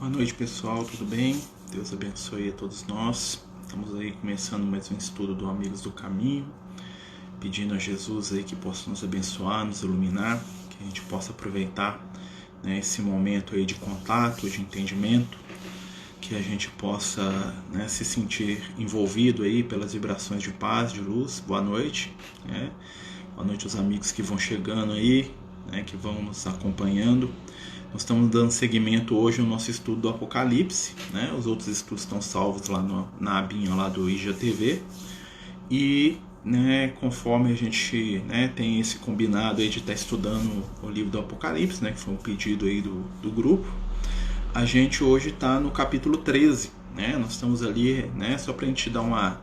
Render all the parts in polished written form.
Boa noite, pessoal, tudo bem? Deus abençoe a todos nós. Estamos aí começando mais um estudo do Amigos do Caminho, pedindo a Jesus aí que possa nos abençoar, nos iluminar, que a gente possa aproveitar, né, esse momento aí de contato, de entendimento, que a gente possa, né, se sentir envolvido aí pelas vibrações de paz, de luz. Boa noite, né? Boa noite aos amigos que vão chegando aí, né, que vão nos acompanhando. Nós estamos dando seguimento hoje ao nosso estudo do Apocalipse, né? Os outros estudos estão salvos lá na abinha lá do IGTV. E, né, conforme a gente, né, tem esse combinado aí de estar estudando o livro do Apocalipse, né, que foi um pedido aí do grupo, a gente hoje está no capítulo 13, né? Nós estamos ali, né, só para a gente dar uma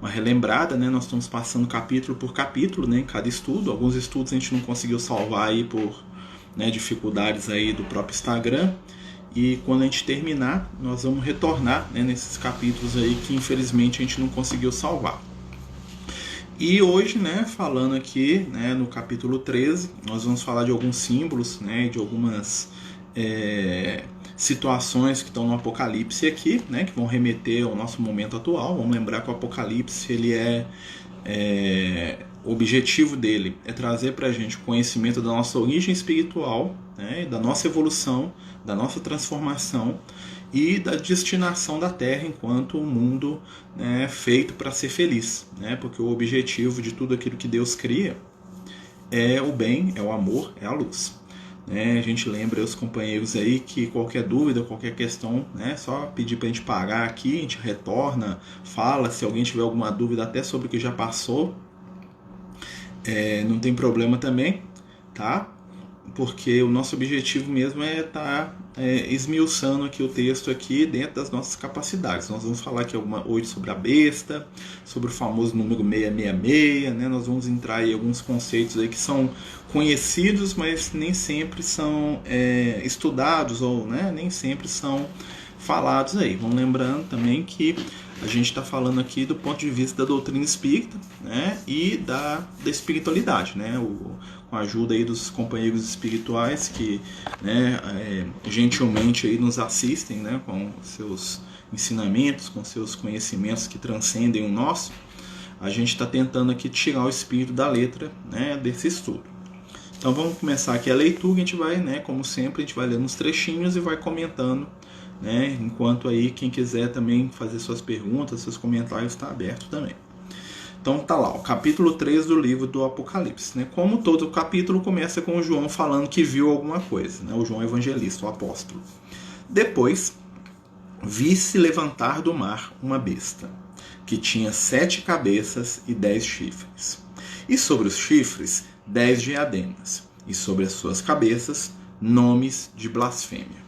relembrada, né? Nós estamos passando capítulo por capítulo, né, em cada estudo. Alguns estudos a gente não conseguiu salvar aí por, né, dificuldades aí do próprio Instagram, e quando a gente terminar nós vamos retornar, né, nesses capítulos aí que infelizmente a gente não conseguiu salvar. E hoje, né, falando aqui, né, no capítulo 13, nós vamos falar de alguns símbolos, né, de algumas situações que estão no Apocalipse aqui, né, que vão remeter ao nosso momento atual. Vamos lembrar que o Apocalipse ele o objetivo dele é trazer para a gente o conhecimento da nossa origem espiritual, né, da nossa evolução, da nossa transformação e da destinação da Terra enquanto um mundo, né, feito para ser feliz, né, porque o objetivo de tudo aquilo que Deus cria é o bem, é o amor, é a luz. A gente lembra os companheiros aí que qualquer dúvida, qualquer questão, né, só pedir para a gente parar aqui, a gente retorna, fala, se alguém tiver alguma dúvida até sobre o que já passou, não tem problema também, tá? Porque o nosso objetivo mesmo é estar esmiuçando aqui o texto aqui dentro das nossas capacidades. Nós vamos falar aqui hoje sobre a besta, sobre o famoso número 666, né? Nós vamos entrar aí alguns conceitos aí que são conhecidos, mas nem sempre são estudados, ou, né, nem sempre são falados aí. Vamos lembrando também que a gente está falando aqui do ponto de vista da doutrina espírita, né, e da espiritualidade, né, com a ajuda aí dos companheiros espirituais que, né, gentilmente aí nos assistem, né, com seus ensinamentos, com seus conhecimentos que transcendem o nosso. A gente está tentando aqui tirar o espírito da letra, né, desse estudo. Então vamos começar aqui a leitura. A gente vai, né, como sempre, a gente vai lendo uns trechinhos e vai comentando, né, enquanto aí quem quiser também fazer suas perguntas, seus comentários, está aberto também. Então tá lá, o capítulo 3 do livro do Apocalipse, né? Como todo capítulo começa com o João falando que viu alguma coisa, né? O João Evangelista, o apóstolo. Depois, vi-se levantar do mar uma besta, que tinha 7 cabeças e 10 chifres. E sobre os chifres, 10 diademas. E sobre as suas cabeças, nomes de blasfêmia.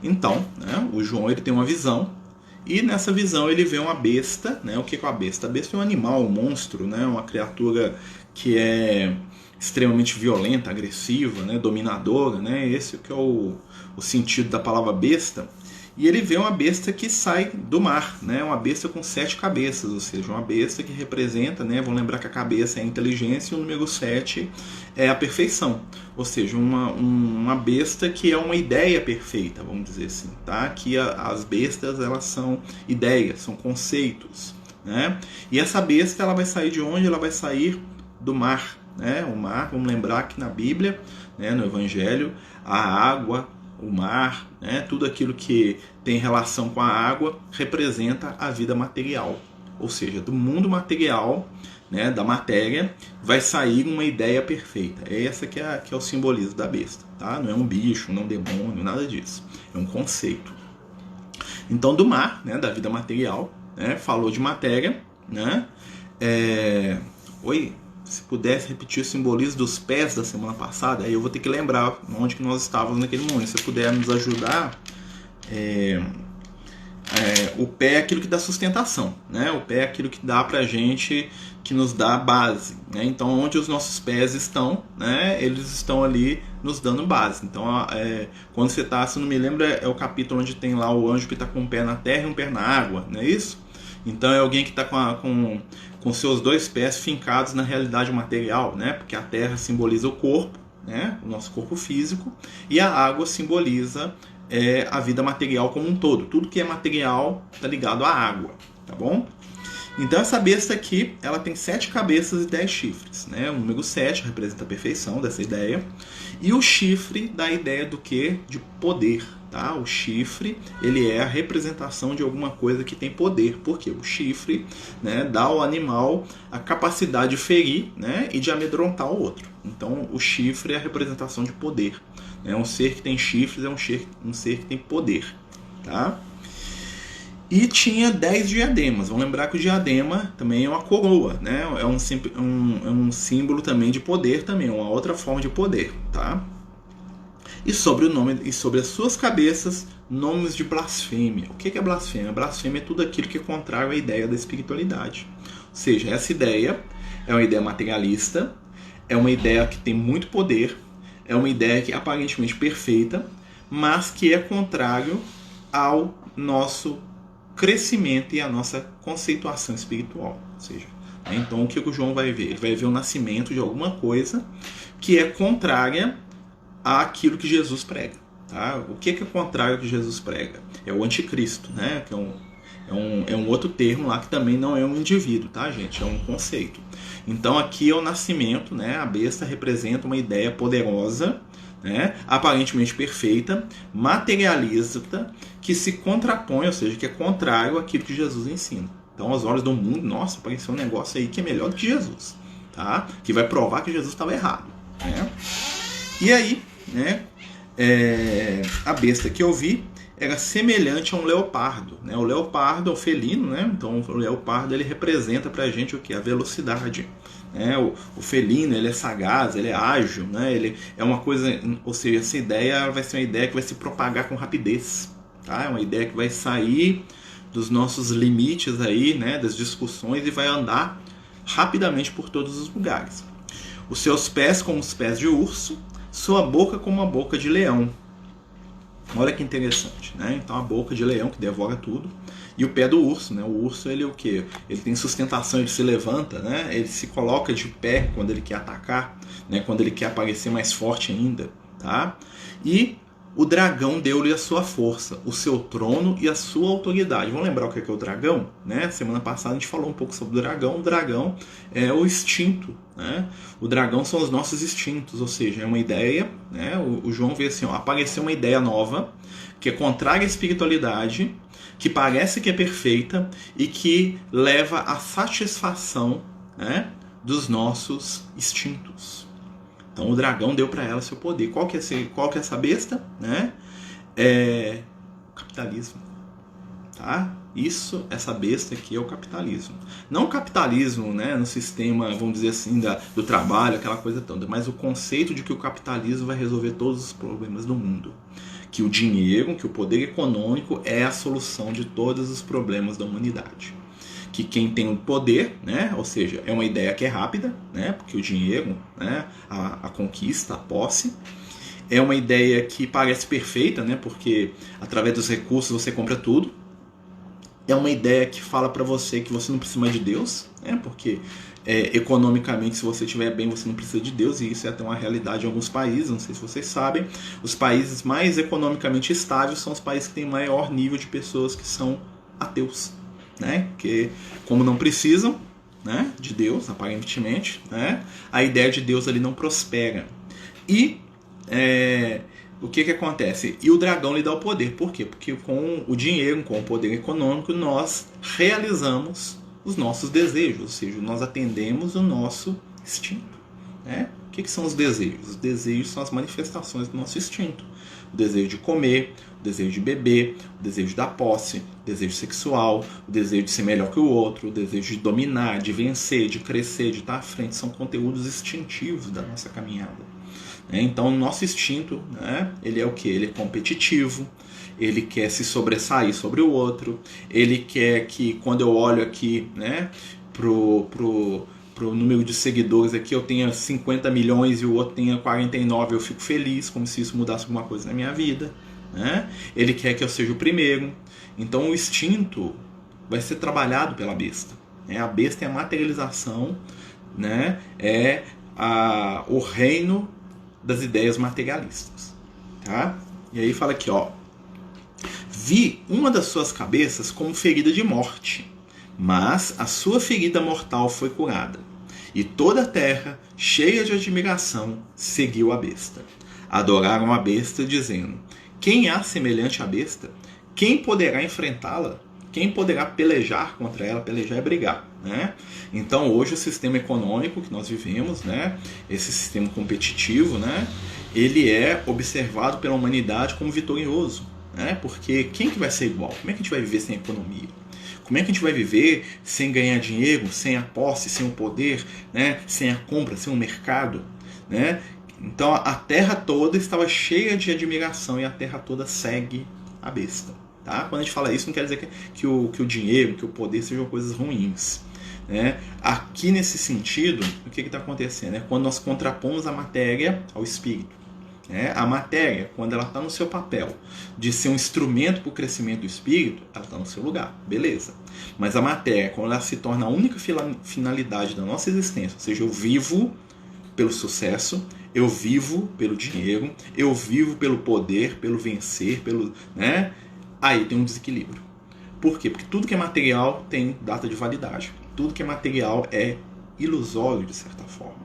Então, né, o João ele tem uma visão, e nessa visão ele vê uma besta, né? O que é a besta? A besta é um animal, um monstro, né? Uma criatura que é extremamente violenta, agressiva, né? Dominadora, né? Esse que é o sentido da palavra besta. E ele vê uma besta que sai do mar, né? Uma besta com 7 cabeças, ou seja, uma besta que representa, né? Vamos lembrar que a cabeça é a inteligência e o número 7 é a perfeição. Ou seja, uma besta que é uma ideia perfeita, vamos dizer assim, tá? Que as bestas, elas são ideias, são conceitos, né? E essa besta, ela vai sair de onde? Ela vai sair do mar, né? O mar, vamos lembrar que na Bíblia, né, no Evangelho, a água, o mar, né, tudo aquilo que tem relação com a água representa a vida material. Ou seja, do mundo material, né, da matéria, vai sair uma ideia perfeita. Essa que é o simbolismo da besta. Tá? Não é um bicho, não é um demônio, nada disso. É um conceito. Então, do mar, né, da vida material, né, falou de matéria. Né, se pudesse repetir o simbolismo dos pés da semana passada, aí eu vou ter que lembrar onde que nós estávamos naquele momento. Se puder nos ajudar, o pé é aquilo que dá sustentação, né? O pé é aquilo que dá pra gente, que nos dá base, né? Então, onde os nossos pés estão, né? Eles estão ali nos dando base. Então, quando você está, se não me lembro, é o capítulo onde tem lá o anjo que está com um pé na terra e um pé na água, não é isso? Então, é alguém que está com seus 2 pés fincados na realidade material, né? Porque a terra simboliza o corpo, né? O nosso corpo físico, e a água simboliza é a vida material como um todo. Tudo que é material está ligado à água, tá bom? Então essa besta aqui, ela tem 7 cabeças e 10 chifres, né? O número 7 representa a perfeição dessa ideia. E o chifre dá a ideia do quê? De poder, tá? O chifre, ele é a representação de alguma coisa que tem poder. Porque o chifre, né, dá ao animal a capacidade de ferir, né, e de amedrontar o outro. Então o chifre é a representação de poder. Um ser que tem chifres é um ser que tem poder, tá? E tinha 10 diademas. Vamos lembrar que o diadema também é uma coroa, né? É um símbolo também de poder, também, uma outra forma de poder, tá? E sobre o nome e sobre as suas cabeças, nomes de blasfêmia. O que é blasfêmia? Blasfêmia é tudo aquilo que é contrário à ideia da espiritualidade. Ou seja, essa ideia é uma ideia materialista, é uma ideia que tem muito poder, é uma ideia que é aparentemente perfeita, mas que é contrário ao nosso crescimento e a nossa conceituação espiritual. Ou seja, então o que o João vai ver? Ele vai ver o nascimento de alguma coisa que é contrária àquilo que Jesus prega. Tá? O que é contrário ao que Jesus prega? É o anticristo, né? Que é um outro termo lá que também não é um indivíduo, tá, gente? É um conceito. Então aqui é o nascimento, né? A besta representa uma ideia poderosa, né? Aparentemente perfeita, materialista, que se contrapõe, ou seja, que é contrário àquilo que Jesus ensina. Então, aos olhos do mundo, nossa, apareceu um negócio aí que é melhor do que Jesus, tá? Que vai provar que Jesus estava errado, né? E aí, né? A besta que eu vi era semelhante a um leopardo, né? O leopardo é o felino, né? Então, o leopardo ele representa pra gente o que? A velocidade. O felino, ele é sagaz, ele é ágil, né? Ele é uma coisa, ou seja, essa ideia vai ser uma ideia que vai se propagar com rapidez, tá? É uma ideia que vai sair dos nossos limites aí, né, das discussões e vai andar rapidamente por todos os lugares. Os seus pés como os pés de urso, sua boca como a boca de leão. Olha que interessante, né? Então a boca de leão que devora tudo e o pé do urso, né? O urso ele é o quê? Ele tem sustentação, ele se levanta, né? Ele se coloca de pé quando ele quer atacar, né? Quando ele quer aparecer mais forte ainda, tá? E o dragão deu-lhe a sua força, o seu trono e a sua autoridade. Vamos lembrar o que é o dragão? Né? Semana passada a gente falou um pouco sobre o dragão. O dragão é o instinto. Né? O dragão são os nossos instintos, ou seja, é uma ideia. Né? O João vê assim, ó, apareceu uma ideia nova, que é contrária à espiritualidade, que parece que é perfeita e que leva à satisfação, né, dos nossos instintos. Então o dragão deu para ela seu poder. Qual que é essa besta? Né? É o capitalismo. Tá? Essa besta aqui é o capitalismo. Não o capitalismo, né, no sistema, vamos dizer assim, do trabalho, aquela coisa toda, mas o conceito de que o capitalismo vai resolver todos os problemas do mundo. Que o dinheiro, que o poder econômico é a solução de todos os problemas da humanidade. Que quem tem o poder, né, ou seja, é uma ideia que é rápida, né, porque o dinheiro, né, a conquista, a posse, é uma ideia que parece perfeita, né, porque através dos recursos você compra tudo. É uma ideia que fala para você que você não precisa mais de Deus, né, porque economicamente, se você estiver bem, você não precisa de Deus, e isso é até uma realidade em alguns países, não sei se vocês sabem. Os países mais economicamente estáveis são os países que têm maior nível de pessoas que são ateus. Né? Que como não precisam, né, de Deus, aparentemente, né, a ideia de Deus ali não prospera. E o que acontece? E o dragão lhe dá o poder. Por quê? Porque com o dinheiro, com o poder econômico, nós realizamos os nossos desejos, ou seja, nós atendemos o nosso instinto. Né? O que são os desejos? Os desejos são as manifestações do nosso instinto. O desejo de comer, o desejo de beber, o desejo da posse, o desejo sexual, o desejo de ser melhor que o outro, o desejo de dominar, de vencer, de crescer, de estar à frente. São conteúdos instintivos da nossa caminhada. Então, o nosso instinto, né, ele é o quê? Ele é competitivo, ele quer se sobressair sobre o outro, ele quer que, quando eu olho aqui, né, pro número de seguidores aqui, eu tenha 50 milhões e o outro tenha 49, eu fico feliz, como se isso mudasse alguma coisa na minha vida. Né? Ele quer que eu seja o primeiro. Então o instinto vai ser trabalhado pela besta. Né? A besta é a materialização, né? É o reino das ideias materialistas. Tá? E aí fala aqui, ó, Vi uma das suas cabeças como ferida de morte, mas a sua ferida mortal foi curada. E toda a terra, cheia de admiração, seguiu a besta. Adoraram a besta, dizendo: quem há semelhante à besta? Quem poderá enfrentá-la? Quem poderá pelejar contra ela? Pelejar é brigar, né? Então hoje o sistema econômico que nós vivemos, né, esse sistema competitivo, né, ele é observado pela humanidade como vitorioso, né? Porque quem que vai ser igual? Como é que a gente vai viver sem economia? Como é que a gente vai viver sem ganhar dinheiro, sem a posse, sem o poder, né? Sem a compra, sem o mercado, né? Então a terra toda estava cheia de admiração e a terra toda segue a besta. Tá? Quando a gente fala isso, não quer dizer que o dinheiro, que o poder sejam coisas ruins. Né? Aqui nesse sentido, o que está acontecendo? É quando nós contrapomos a matéria ao espírito. Né? A matéria, quando ela está no seu papel de ser um instrumento para o crescimento do espírito, ela está no seu lugar, beleza. Mas a matéria, quando ela se torna a única finalidade da nossa existência, ou seja, eu vivo pelo sucesso, eu vivo pelo dinheiro, eu vivo pelo poder, pelo vencer, pelo, né? Aí tem um desequilíbrio. Por quê? Porque tudo que é material tem data de validade. Tudo que é material é ilusório, de certa forma.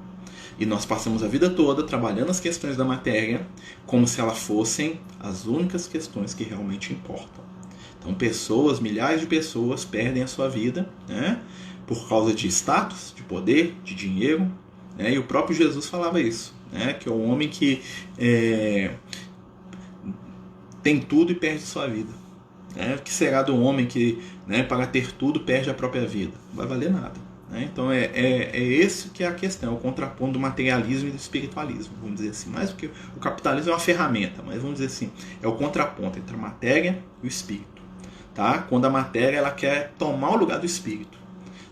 E nós passamos a vida toda trabalhando as questões da matéria como se elas fossem as únicas questões que realmente importam. Então, pessoas, milhares de pessoas perdem a sua vida, né, por causa de status, de poder, de dinheiro. Né, e o próprio Jesus falava isso, né, que é o homem que tem tudo e perde sua vida. Né? O que será do homem que, né, para ter tudo, perde a própria vida? Não vai valer nada. Né? Então é esse que é a questão, é o contraponto do materialismo e do espiritualismo, vamos dizer assim. Mais do que o capitalismo é uma ferramenta, mas vamos dizer assim, é o contraponto entre a matéria e o espírito. Tá? Quando a matéria ela quer tomar o lugar do espírito.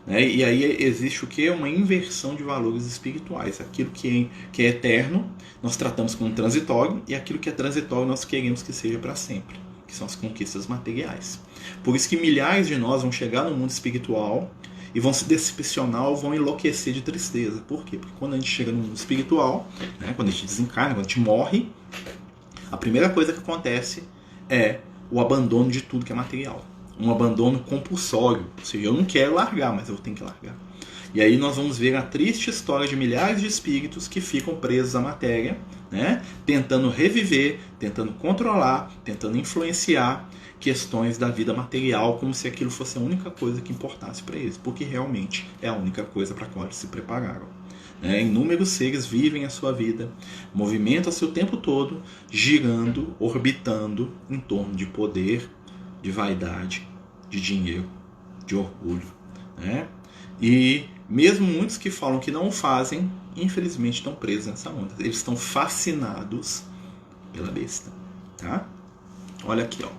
Né? E aí existe o que? Uma inversão de valores espirituais. Aquilo que é eterno, nós tratamos como transitório, e aquilo que é transitório, nós queremos que seja para sempre, que são as conquistas materiais. Por isso que milhares de nós vão chegar no mundo espiritual e vão se decepcionar ou vão enlouquecer de tristeza. Por quê? Porque quando a gente chega no mundo espiritual, né, quando a gente desencarna, quando a gente morre, a primeira coisa que acontece é o abandono de tudo que é material. Um abandono compulsório. Ou seja, eu não quero largar, mas eu tenho que largar. E aí nós vamos ver a triste história de milhares de espíritos que ficam presos à matéria, né? Tentando reviver, tentando controlar, tentando influenciar questões da vida material como se aquilo fosse a única coisa que importasse para eles, porque realmente é a única coisa para a qual eles se prepararam. Inúmeros seres vivem a sua vida, movimentam-se o tempo todo, girando, orbitando em torno de poder, de vaidade, de dinheiro, de orgulho. Né? E mesmo muitos que falam que não o fazem, infelizmente estão presos nessa onda. Eles estão fascinados pela besta. Tá? Olha aqui, ó.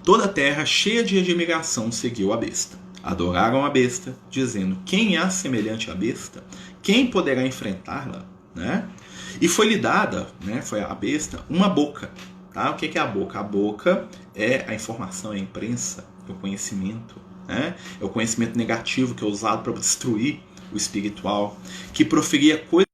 Toda a terra cheia de admiração seguiu a besta. Adoraram a besta, dizendo: quem há semelhante à besta? Quem poderá enfrentá-la? Né? E foi-lhe dada, né, foi a besta, uma boca. Tá? O que é a boca? A boca é a informação, é a imprensa, é o conhecimento. Né? É o conhecimento negativo que é usado para destruir o espiritual, que proferia coisas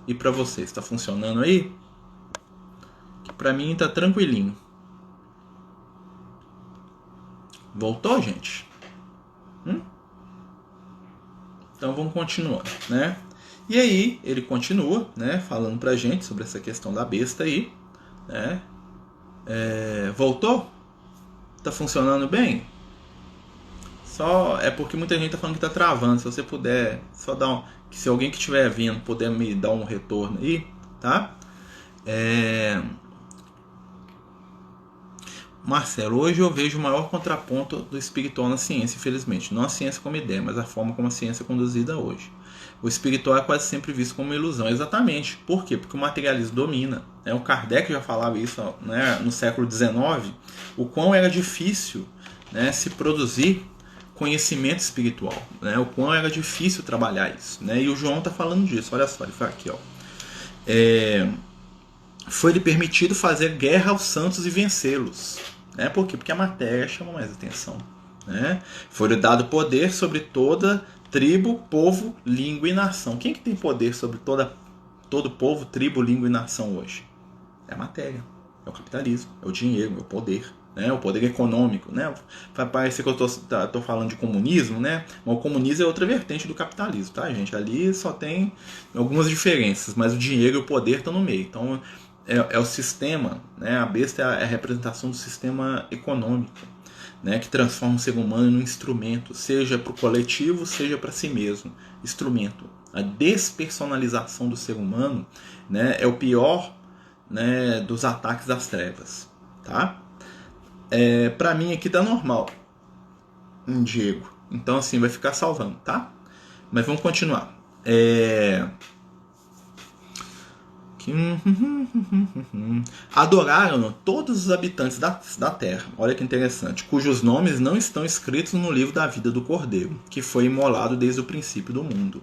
E para você, está funcionando aí? Para mim tá tranquilinho. Voltou, gente? Então vamos continuar, né? E aí ele continua, né, falando pra gente sobre essa questão da besta aí, né? Voltou? Tá funcionando bem? Só é porque muita gente tá falando que tá travando. Se você puder só dar um, se alguém que estiver vindo puder me dar um retorno aí, tá? Marcelo, hoje eu vejo o maior contraponto do espiritual na ciência, infelizmente. Não a ciência como ideia, mas a forma como a ciência é conduzida hoje. O espiritual é quase sempre visto como uma ilusão. Exatamente. Por quê? Porque o materialismo domina. O Kardec já falava isso, né, no século XIX, o quão era difícil, né, se produzir conhecimento espiritual. Né, o quão era difícil trabalhar isso. Né, e o João está falando disso. Olha só, ele fala aqui, ó. Foi-lhe permitido fazer guerra aos santos e vencê-los. Por quê? Porque a matéria chama mais atenção. Foi-lhe dado poder sobre toda tribo, povo, língua e nação. Quem que tem poder sobre todo povo, tribo, língua e nação hoje? É a matéria, é o capitalismo, é o dinheiro, é o poder. O poder econômico. Vai parecer que eu estou falando de comunismo, mas o comunismo é outra vertente do capitalismo, tá, gente? Ali só tem algumas diferenças, mas o dinheiro e o poder estão no meio. Então é o sistema, a besta é a representação do sistema econômico, que transforma o ser humano num instrumento, seja para o coletivo, seja para si mesmo. Instrumento. A despersonalização do ser humano, é o pior, dos ataques das trevas, tá? Para mim aqui tá normal, Diego. Então assim vai ficar salvando, tá? Mas vamos continuar. Adoraram todos os habitantes da terra, olha que interessante, cujos nomes não estão escritos no livro da vida do Cordeiro, que foi imolado desde o princípio do mundo.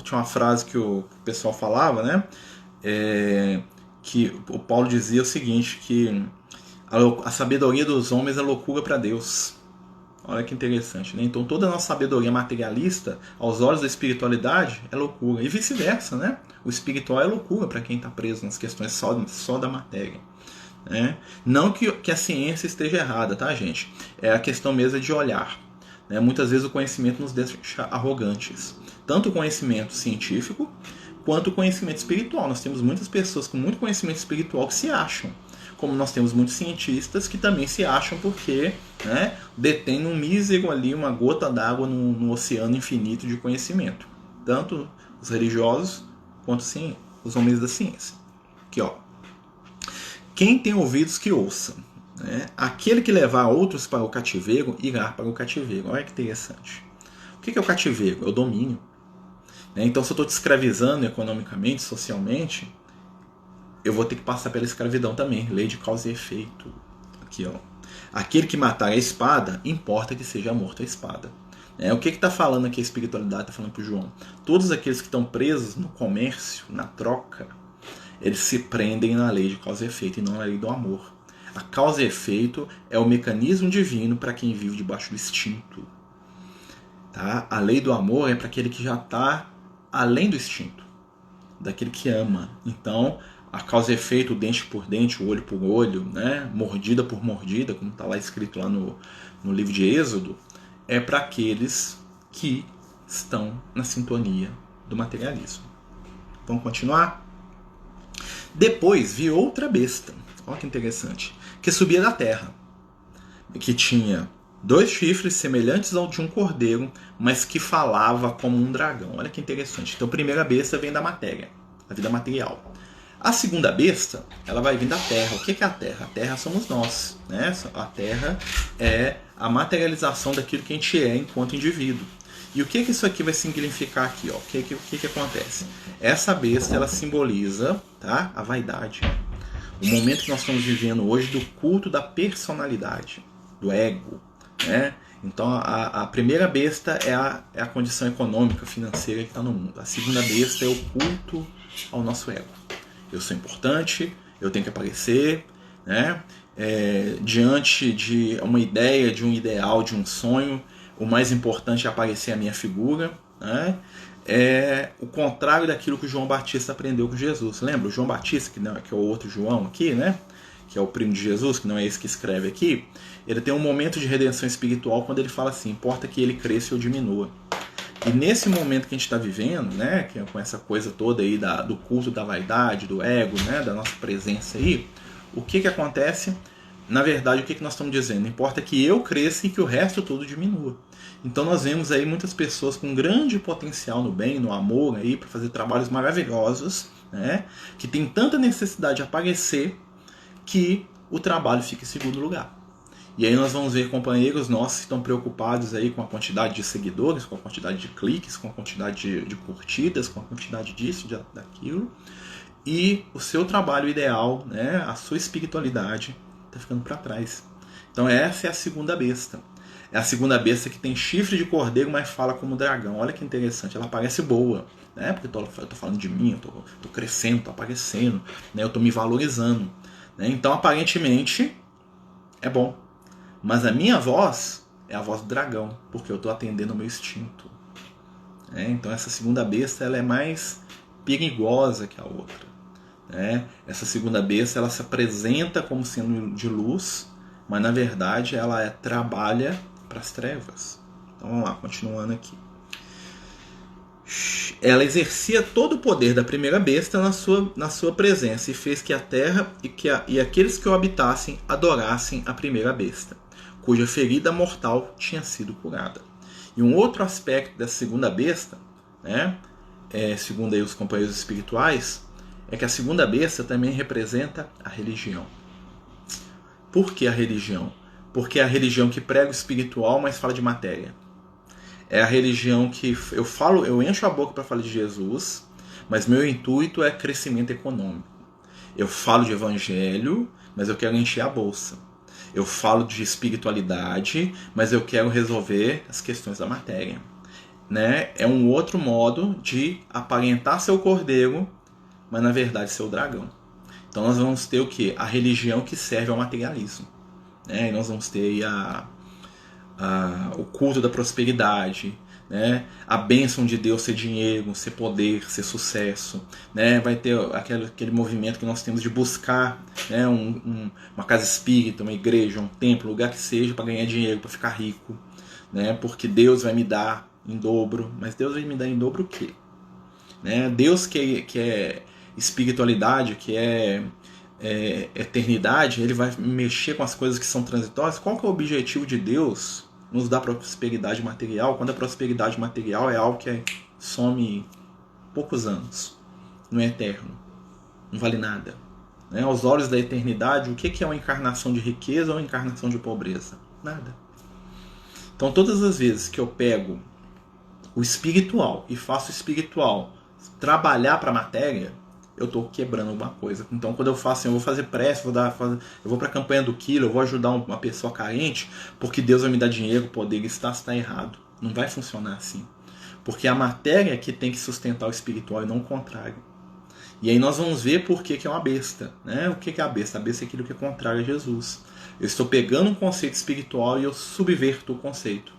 Tinha uma frase que o pessoal falava, que o Paulo dizia o seguinte, que a sabedoria dos homens é loucura para Deus. Olha que interessante, Então toda a nossa sabedoria materialista, aos olhos da espiritualidade, é loucura. E vice-versa, O espiritual é loucura para quem está preso nas questões só da matéria. Não que a ciência esteja errada, tá, gente? É a questão mesmo de olhar. Muitas vezes o conhecimento nos deixa arrogantes. Tanto o conhecimento científico, quanto o conhecimento espiritual. Nós temos muitas pessoas com muito conhecimento espiritual que se acham. Como nós temos muitos cientistas que também se acham porque detêm um mísero ali, uma gota d'água no oceano infinito de conhecimento. Tanto os religiosos, quanto sim, os homens da ciência. Aqui, ó. Quem tem ouvidos que ouça. Aquele que levar outros para o cativeiro, irá para o cativeiro. Olha que interessante. O que é o cativeiro? É o domínio. Então, se eu estou te escravizando economicamente, socialmente, eu vou ter que passar pela escravidão também. Lei de causa e efeito. Aqui, ó. Aquele que matar a espada, importa que seja morto a espada. O que está falando aqui a espiritualidade? Está falando para o João. Todos aqueles que estão presos no comércio, na troca, eles se prendem na lei de causa e efeito e não na lei do amor. A causa e efeito é o mecanismo divino para quem vive debaixo do instinto. Tá? A lei do amor é para aquele que já está além do instinto, daquele que ama. Então, a causa e efeito, o dente por dente, o olho por olho, mordida por mordida, como está lá escrito lá no livro de Êxodo, é para aqueles que estão na sintonia do materialismo. Vamos continuar? Depois vi outra besta, olha que interessante, que subia da terra, que tinha 2 chifres semelhantes ao de um cordeiro, mas que falava como um dragão. Olha que interessante. Então a primeira besta vem da matéria, da vida material. A segunda besta, ela vai vir da terra. O que é a terra? A terra somos nós. A terra é a materialização daquilo que a gente é enquanto indivíduo. E o que isso aqui vai significar aqui? Ó? O que acontece? Essa besta, ela simboliza, tá, a vaidade. O momento que nós estamos vivendo hoje do culto da personalidade, do ego, né? Então a primeira besta é a condição econômica, financeira que está no mundo. A segunda besta é o culto ao nosso ego. Eu sou importante, eu tenho que aparecer, né? Diante de uma ideia, de um ideal, de um sonho, o mais importante é aparecer a minha figura, né? É o contrário daquilo que o João Batista aprendeu com Jesus. Lembra? O João Batista, que é o outro João aqui, né? Que é o primo de Jesus, que não é esse que escreve aqui, ele tem um momento de redenção espiritual quando ele fala assim: importa que ele cresça ou diminua. E nesse momento que a gente está vivendo, né, que é com essa coisa toda aí do culto da vaidade, do ego, né, da nossa presença aí, o que acontece? Na verdade, o que nós estamos dizendo? Importa que eu cresça e que o resto todo diminua. Então nós vemos aí muitas pessoas com grande potencial no bem, no amor, aí para fazer trabalhos maravilhosos, né, que tem tanta necessidade de aparecer que o trabalho fica em segundo lugar. E aí nós vamos ver companheiros nossos que estão preocupados aí com a quantidade de seguidores, com a quantidade de cliques, com a quantidade de curtidas, com a quantidade disso, daquilo. E o seu trabalho ideal, né, a sua espiritualidade, está ficando para trás. Então essa é a segunda besta. É a segunda besta que tem chifre de cordeiro, mas fala como dragão. Olha que interessante, ela parece boa, né? Porque eu tô falando de mim, eu tô crescendo, tô aparecendo, né? Eu tô me valorizando. Né? Então aparentemente é bom. Mas a minha voz é a voz do dragão, porque eu estou atendendo o meu instinto. Então essa segunda besta ela é mais perigosa que a outra. Essa segunda besta ela se apresenta como sendo de luz, mas na verdade ela trabalha para as trevas. Então vamos lá, continuando aqui. Ela exercia todo o poder da primeira besta na sua presença e fez que a terra e aqueles que o habitassem adorassem a primeira besta, cuja ferida mortal tinha sido curada. E um outro aspecto dessa segunda besta, né, segundo aí os companheiros espirituais, é que a segunda besta também representa a religião. Por que a religião? Porque é a religião que prega o espiritual, mas fala de matéria. É a religião que eu encho a boca para falar de Jesus, mas meu intuito é crescimento econômico. Eu falo de evangelho, mas eu quero encher a bolsa. Eu falo de espiritualidade, mas eu quero resolver as questões da matéria. Né? É um outro modo de aparentar ser o cordeiro, mas na verdade ser o dragão. Então nós vamos ter o quê? A religião que serve ao materialismo. Né? E nós vamos ter aí o culto da prosperidade, né? A bênção de Deus ser dinheiro, ser poder, ser sucesso, né? Vai ter aquele movimento que nós temos de buscar, né? Uma casa espírita, uma igreja, um templo, um lugar que seja para ganhar dinheiro, para ficar rico, né? Porque Deus vai me dar em dobro. Mas Deus vai me dar em dobro o quê? Né? Deus que é espiritualidade, que é eternidade, ele vai mexer com as coisas que são transitórias. Qual que é o objetivo de Deus nos dar prosperidade material, quando a prosperidade material é algo que some poucos anos, não é eterno, não vale nada. Né? Aos olhos da eternidade, o que é uma encarnação de riqueza ou uma encarnação de pobreza? Nada. Então todas as vezes que eu pego o espiritual e faço o espiritual trabalhar para a matéria, eu estou quebrando alguma coisa. Então quando eu faço assim, eu vou fazer prece, eu vou para a campanha do quilo, eu vou ajudar uma pessoa carente, porque Deus vai me dar dinheiro, poder, está errado. Não vai funcionar assim. Porque a matéria que tem que sustentar o espiritual e não o contrário. E aí nós vamos ver por que é uma besta. Né? O que é a besta? A besta é aquilo que é contrário a Jesus. Eu estou pegando um conceito espiritual e eu subverto o conceito.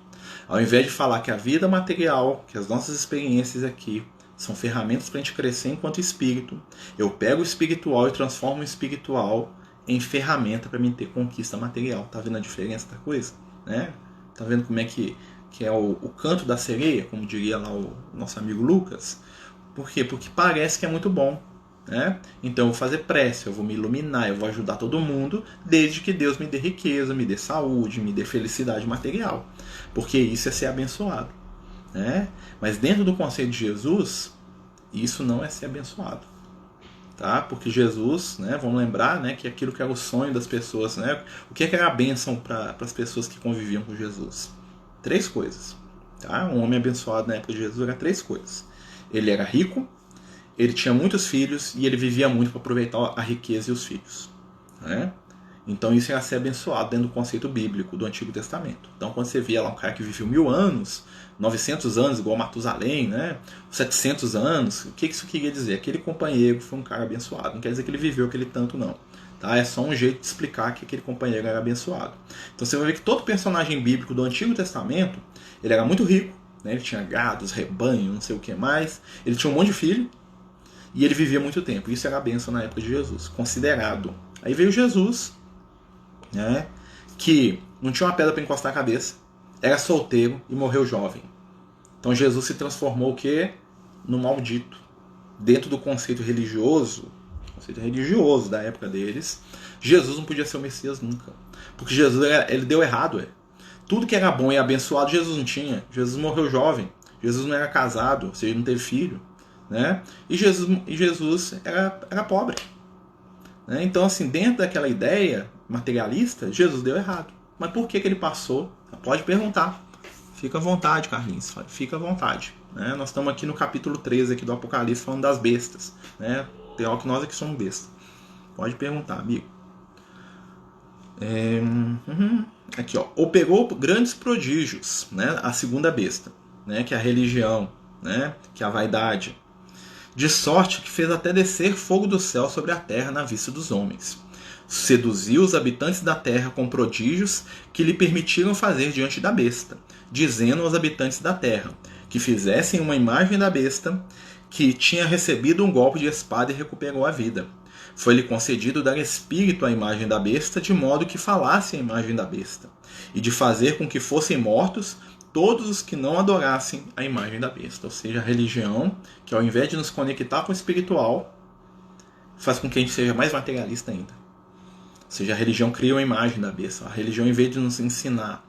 Ao invés de falar que a vida material, que as nossas experiências aqui são ferramentas para a gente crescer enquanto espírito, eu pego o espiritual e transformo o espiritual em ferramenta para mim ter conquista material. Tá vendo a diferença da coisa? Né? Tá vendo como é que é o canto da sereia, como diria lá o nosso amigo Lucas? Por quê? Porque parece que é muito bom. Né? Então eu vou fazer prece, eu vou me iluminar, eu vou ajudar todo mundo, desde que Deus me dê riqueza, me dê saúde, me dê felicidade material. Porque isso é ser abençoado. Né? Mas dentro do conceito de Jesus, isso não é ser abençoado. Tá? Porque Jesus, né, vamos lembrar, né, que aquilo que era o sonho das pessoas, né, o que era a bênção para as pessoas que conviviam com Jesus? 3 coisas. Tá? Um homem abençoado na época de Jesus era 3 coisas. Ele era rico, ele tinha muitos filhos e ele vivia muito para aproveitar a riqueza e os filhos. né? Então isso é ser abençoado dentro do conceito bíblico do Antigo Testamento. Então quando você via lá um cara que viveu 1000 anos, 900 anos, igual Matusalém, né? 700 anos, o que isso queria dizer? Aquele companheiro foi um cara abençoado. Não quer dizer que ele viveu aquele tanto, não. Tá? É só um jeito de explicar que aquele companheiro era abençoado. Então você vai ver que todo personagem bíblico do Antigo Testamento, ele era muito rico, né? Ele tinha gados, rebanho, não sei o que mais. Ele tinha um monte de filho e ele vivia muito tempo. Isso era a bênção na época de Jesus, considerado. Aí veio Jesus, né, que não tinha uma pedra para encostar a cabeça, era solteiro e morreu jovem. Então Jesus se transformou o quê? No maldito. Dentro do conceito religioso da época deles, Jesus não podia ser o Messias nunca. Porque Jesus ele deu errado. Tudo que era bom e abençoado, Jesus não tinha. Jesus morreu jovem. Jesus não era casado, ou seja, não teve filho. Né? E Jesus era pobre. Né? Então, assim, dentro daquela ideia materialista, Jesus deu errado. Mas por que ele passou? Pode perguntar. Fica à vontade, Carlinhos. Fica à vontade. Né? Nós estamos aqui no capítulo 13 aqui do Apocalipse falando das bestas. Né? Tem algo que nós aqui somos bestas. Pode perguntar, amigo. Aqui, ó. Operou grandes prodígios. Né? A segunda besta. Né? Que é a religião. Né? Que é a vaidade. De sorte que fez até descer fogo do céu sobre a terra na vista dos homens. Seduziu os habitantes da terra com prodígios que lhe permitiram fazer diante da besta, dizendo aos habitantes da terra que fizessem uma imagem da besta, que tinha recebido um golpe de espada e recuperou a vida. Foi-lhe concedido dar espírito à imagem da besta, de modo que falasse a imagem da besta, e de fazer com que fossem mortos todos os que não adorassem a imagem da besta. Ou seja, a religião, que ao invés de nos conectar com o espiritual, faz com que a gente seja mais materialista ainda. Ou seja, a religião cria uma imagem da besta. A religião, em vez de nos ensinar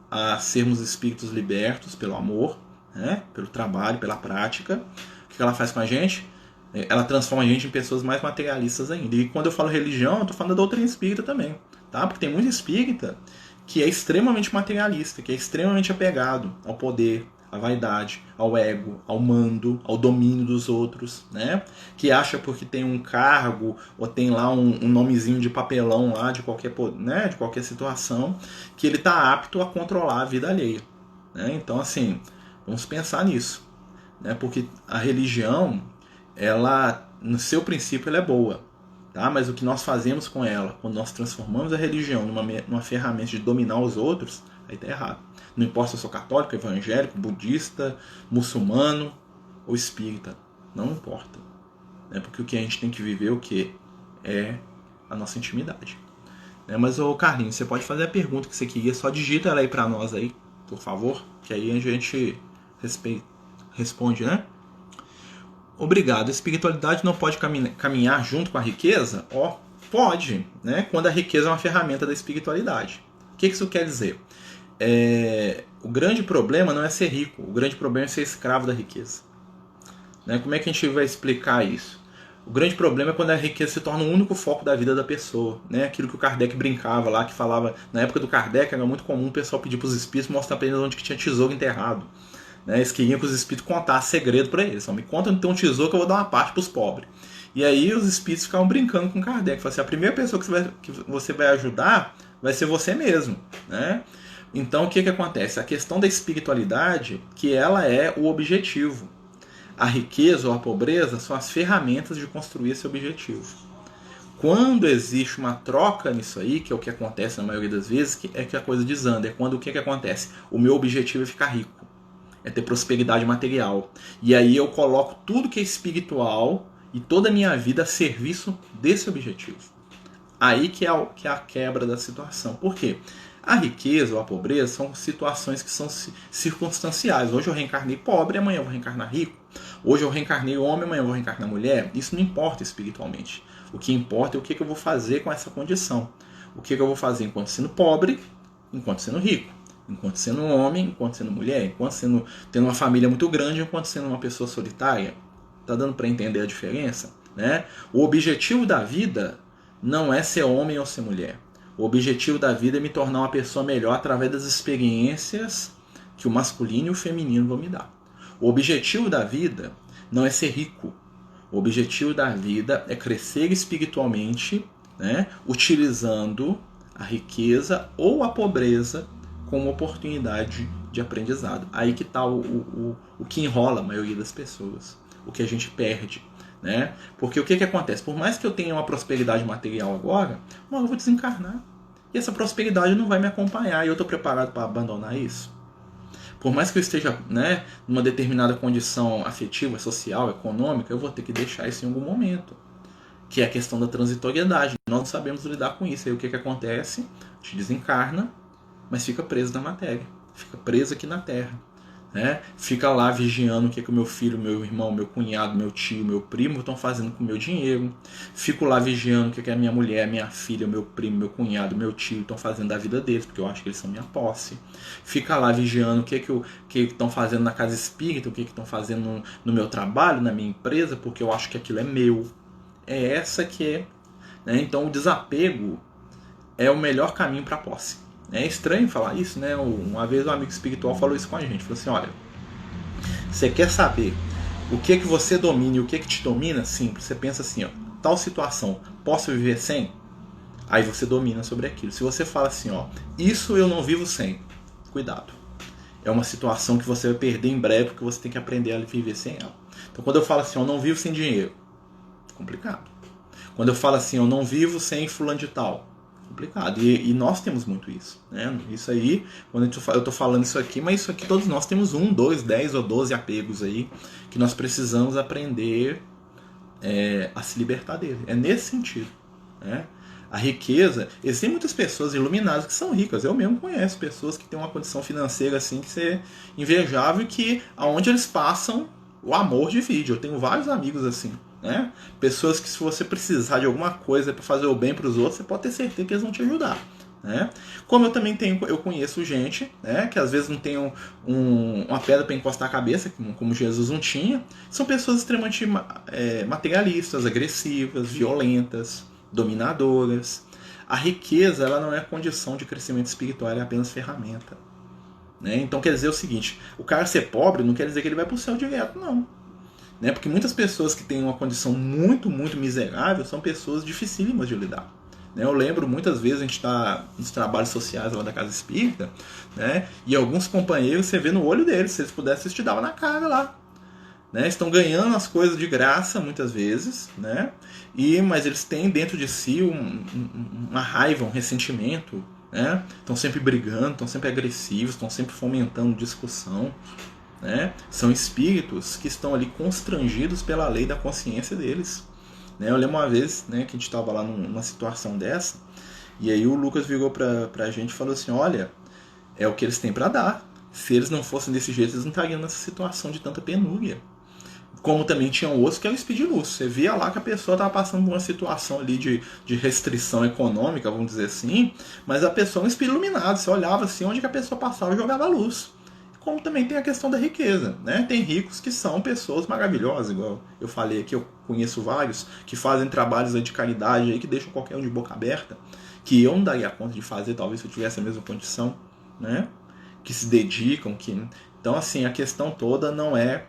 a sermos espíritos libertos pelo amor, né, pelo trabalho, pela prática, o que ela faz com a gente? Ela transforma a gente em pessoas mais materialistas ainda. E quando eu falo religião, eu estou falando da doutrina espírita também. Tá? Porque tem muito espírita que é extremamente materialista, que é extremamente apegado ao poder, à vaidade, ao ego, ao mando, ao domínio dos outros, né? Que acha porque tem um cargo ou tem lá um nomezinho de papelão lá de qualquer, né, de qualquer situação, que ele está apto a controlar a vida alheia. Né? Então, assim, vamos pensar nisso, né? Porque a religião, ela, no seu princípio, ela é boa. Tá? Mas o que nós fazemos com ela, quando nós transformamos a religião numa ferramenta de dominar os outros, aí está errado. Não importa se eu sou católico, evangélico, budista, muçulmano ou espírita. Não importa. Né? Porque o que a gente tem que viver o que é a nossa intimidade. Né? Mas, ô Carlinhos, você pode fazer a pergunta que você queria, só digita ela aí para nós aí, por favor, que aí a gente responde, né? Obrigado. A espiritualidade não pode caminhar junto com a riqueza? Pode, né? Quando a riqueza é uma ferramenta da espiritualidade. O que isso quer dizer? O grande problema não é ser rico, o grande problema é ser escravo da riqueza. Né? Como é que a gente vai explicar isso? O grande problema é quando a riqueza se torna o único foco da vida da pessoa. Né? Aquilo que o Kardec brincava lá, que falava, na época do Kardec era muito comum o pessoal pedir para os espíritos mostrar para eles onde que tinha tesouro enterrado. Eles queriam que os espíritos contassem segredo para eles. Só me conta onde tem um tesouro que eu vou dar uma parte para os pobres. E aí os espíritos ficavam brincando com Kardec. Falaram assim, a primeira pessoa que você vai ajudar vai ser você mesmo. Né? Então o que acontece? A questão da espiritualidade, que ela é o objetivo. A riqueza ou a pobreza são as ferramentas de construir esse objetivo. Quando existe uma troca nisso aí, que é o que acontece na maioria das vezes, é que a coisa desanda. É quando o que acontece? O meu objetivo é ficar rico. É ter prosperidade material. E aí eu coloco tudo que é espiritual e toda a minha vida a serviço desse objetivo. Aí que é a quebra da situação. Por quê? A riqueza ou a pobreza são situações que são circunstanciais. Hoje eu reencarnei pobre, amanhã eu vou reencarnar rico. Hoje eu reencarnei homem, amanhã eu vou reencarnar mulher. Isso não importa espiritualmente. O que importa é o que eu vou fazer com essa condição. O que eu vou fazer enquanto sendo pobre, enquanto sendo rico. Enquanto sendo homem, enquanto sendo mulher, enquanto tendo uma família muito grande, enquanto sendo uma pessoa solitária. Tá dando para entender a diferença? Né? O objetivo da vida não é ser homem ou ser mulher. O objetivo da vida é me tornar uma pessoa melhor através das experiências que o masculino e o feminino vão me dar. O objetivo da vida não é ser rico. O objetivo da vida é crescer espiritualmente né? Utilizando a riqueza ou a pobreza como oportunidade de aprendizado. Aí que está o que enrola a maioria das pessoas, o que a gente perde, né? Porque o que acontece? Por mais que eu tenha uma prosperidade material agora, eu vou desencarnar. E essa prosperidade não vai me acompanhar. E eu estou preparado para abandonar isso? Por mais que eu esteja, né, numa determinada condição afetiva, social, econômica, eu vou ter que deixar isso em algum momento. Que é a questão da transitoriedade. Nós não sabemos lidar com isso. Aí o que acontece? A gente desencarna, mas fica preso na matéria. Fica preso aqui na Terra. Né? Fica lá vigiando o que o meu filho, meu irmão, meu cunhado, meu tio, meu primo estão fazendo com o meu dinheiro. Fico lá vigiando o que a minha mulher, minha filha, meu primo, meu cunhado, meu tio estão fazendo da vida deles, porque eu acho que eles são minha posse. Fica lá vigiando o que estão fazendo na casa espírita, o que estão fazendo no meu trabalho, na minha empresa, porque eu acho que aquilo é meu. É essa que é. Né? Então o desapego é o melhor caminho para a posse. É estranho falar isso, né? Uma vez um amigo espiritual falou isso com a gente. Falou assim, olha, você quer saber o que você domina e o que te domina? Simples. Você pensa assim, ó, tal situação, posso viver sem? Aí você domina sobre aquilo. Se você fala assim, ó, isso eu não vivo sem, cuidado. É uma situação que você vai perder em breve, porque você tem que aprender a viver sem ela. Então quando eu falo assim, eu não vivo sem dinheiro, complicado. Quando eu falo assim, eu não vivo sem fulano de tal, complicado. E nós temos muito isso. Né? Isso aí, quando eu estou falando isso aqui, mas isso aqui todos nós temos 1, 2, 10 ou 12 apegos aí, que nós precisamos aprender a se libertar dele. É nesse sentido. Né? A riqueza, existem muitas pessoas iluminadas que são ricas. Eu mesmo conheço pessoas que têm uma condição financeira assim que é invejável e que aonde eles passam o amor divide. Eu tenho vários amigos assim. Né? Pessoas que se você precisar de alguma coisa para fazer o bem para os outros, você pode ter certeza que eles vão te ajudar. Né? Como eu conheço gente, né, que às vezes não tem uma pedra para encostar a cabeça, como Jesus não tinha. São pessoas extremamente materialistas, agressivas, violentas, dominadoras. A riqueza ela não é condição de crescimento espiritual, ela é apenas ferramenta. Né? Então quer dizer o seguinte, o cara ser pobre não quer dizer que ele vai para o céu direto, não. Né? Porque muitas pessoas que têm uma condição muito, muito miserável são pessoas dificílimas de lidar. Né? Eu lembro muitas vezes a gente está nos trabalhos sociais lá da Casa Espírita, né? E alguns companheiros você vê no olho deles, se eles pudessem, eles te davam na cara lá. Né? Estão ganhando as coisas de graça muitas vezes, né? Mas eles têm dentro de si uma raiva, um ressentimento. Né? Estão sempre brigando, estão sempre agressivos, estão sempre fomentando discussão. Né? São espíritos que estão ali constrangidos pela lei da consciência deles. Né? Eu lembro uma vez, né, que a gente estava lá numa situação dessa, e aí o Lucas virou pra gente e falou assim, olha, é o que eles têm para dar. Se eles não fossem desse jeito, eles não estariam nessa situação de tanta penúria. Como também tinham outros que eram espírito de luz. Você via lá que a pessoa estava passando por uma situação ali de restrição econômica, vamos dizer assim, mas a pessoa é um espírito iluminado. Você olhava assim, onde que a pessoa passava e jogava luz. Como também tem a questão da riqueza, né? Tem ricos que são pessoas maravilhosas, igual eu falei aqui, eu conheço vários que fazem trabalhos de caridade aí que deixam qualquer um de boca aberta, que eu não daria conta de fazer, talvez se eu tivesse a mesma condição, né? Que se dedicam, então assim, a questão toda não é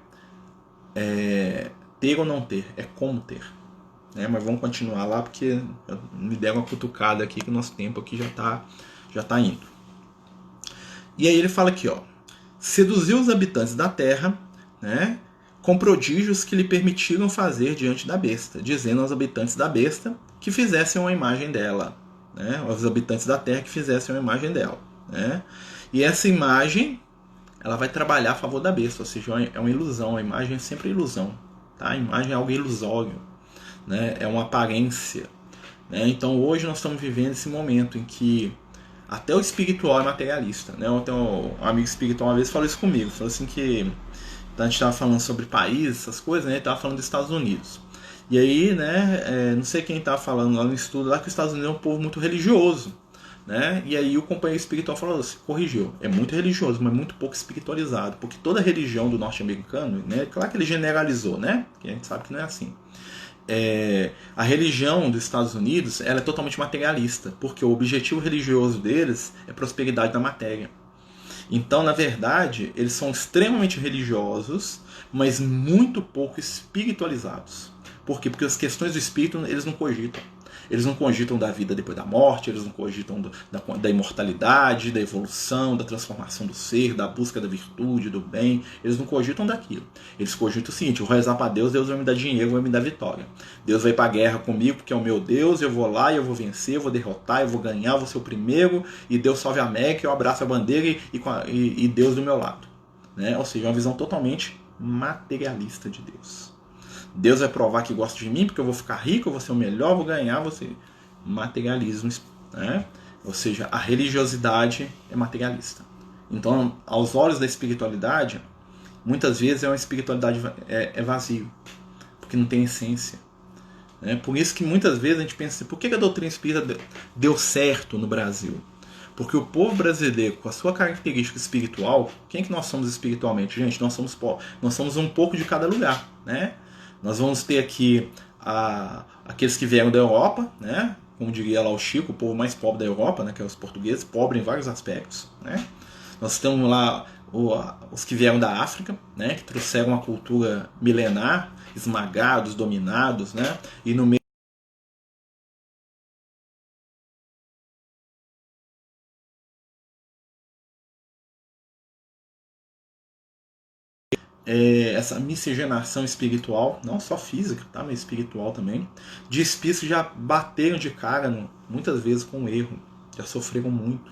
ter ou não ter, é como ter. Né? Mas vamos continuar lá porque me deram uma cutucada aqui que o nosso tempo aqui já tá indo. E aí ele fala aqui, ó, seduziu os habitantes da terra, né, com prodígios que lhe permitiram fazer diante da besta, dizendo aos habitantes da besta que fizessem uma imagem dela, né, aos habitantes da terra que fizessem uma imagem dela. Né, e essa imagem ela vai trabalhar a favor da besta, ou seja, é uma ilusão, a imagem é sempre ilusão. Tá? A imagem é algo ilusório, né, é uma aparência. Né, então hoje nós estamos vivendo esse momento em que até o espiritual é materialista. Né? Eu tenho um amigo espiritual uma vez falou isso comigo. Falou assim que a gente estava falando sobre países, essas coisas, né? Ele estava falando dos Estados Unidos. E aí, né, não sei quem estava falando lá no estudo, lá que os Estados Unidos é um povo muito religioso. Né? E aí o companheiro espiritual falou assim, corrigiu, é muito religioso, mas muito pouco espiritualizado. Porque toda religião do norte-americano, né, claro que ele generalizou, né? Que a gente sabe que não é assim. A religião dos Estados Unidos ela é totalmente materialista, porque o objetivo religioso deles é prosperidade da matéria. Então, na verdade, eles são extremamente religiosos, mas muito pouco espiritualizados. Por quê? Porque as questões do espírito eles não cogitam. Eles não cogitam da vida depois da morte, eles não cogitam da imortalidade, da evolução, da transformação do ser, da busca da virtude, do bem. Eles não cogitam daquilo. Eles cogitam o seguinte: eu vou rezar para Deus, Deus vai me dar dinheiro, vai me dar vitória. Deus vai para a guerra comigo porque é o meu Deus, eu vou lá, eu vou vencer, eu vou derrotar, eu vou ganhar, eu vou ser o primeiro, e Deus salve a América, eu abraço a bandeira e Deus do meu lado. Né? Ou seja, uma visão totalmente materialista de Deus. Deus vai provar que gosta de mim porque eu vou ficar rico, eu vou ser o melhor, vou ganhar, vou ser... Materialismo, né? Ou seja, a religiosidade é materialista. Então, aos olhos da espiritualidade, muitas vezes é uma espiritualidade vazio, porque não tem essência. Né? Por isso que muitas vezes a gente pensa assim, por que a doutrina espírita deu certo no Brasil? Porque o povo brasileiro, com a sua característica espiritual, quem que nós somos espiritualmente? Gente, nós somos um pouco de cada lugar. Né? Nós vamos ter aqui aqueles que vieram da Europa, né? Como diria lá o Chico, o povo mais pobre da Europa, né? Que é os portugueses, pobre em vários aspectos. Né? Nós temos lá os que vieram da África, né? Que trouxeram uma cultura milenar, esmagados, dominados, né? E no meio essa miscigenação espiritual, não só física, tá? Mas espiritual também, de espíritos que já bateram de cara muitas vezes com o erro, já sofreram muito,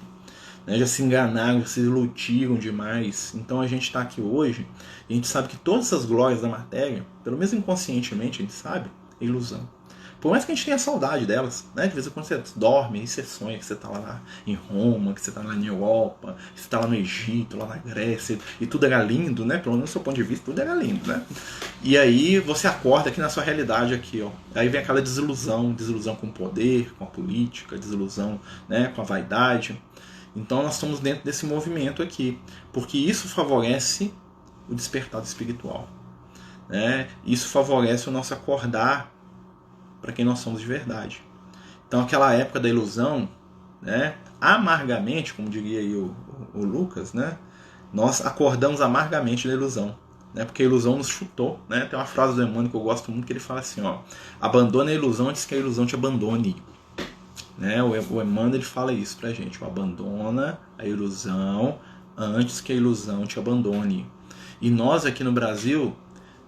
né? Já se enganaram, já se iludiram demais. Então a gente está aqui hoje e a gente sabe que todas essas glórias da matéria, pelo menos inconscientemente a gente sabe, é ilusão. Por mais que a gente tenha saudade delas, né? De vez em quando você dorme e você sonha que você está lá em Roma, que você está lá na Europa, que você está lá no Egito, lá na Grécia, e tudo era lindo, né? Pelo menos do seu ponto de vista, tudo era lindo, né? E aí você acorda aqui na sua realidade aqui, ó. Aí vem aquela desilusão com o poder, com a política, desilusão, né? Com a vaidade. Então nós estamos dentro desse movimento aqui, porque isso favorece o despertado espiritual, né? Isso favorece o nosso acordar para quem nós somos de verdade. Então aquela época da ilusão, né, amargamente, como diria aí o Lucas, né, nós acordamos amargamente da ilusão, né, porque a ilusão nos chutou. Né? Tem uma frase do Emmanuel que eu gosto muito, que ele fala assim, ó, abandone a ilusão antes que a ilusão te abandone. Né? O Emmanuel ele fala isso pra gente, ó, abandona a ilusão antes que a ilusão te abandone. E nós aqui no Brasil,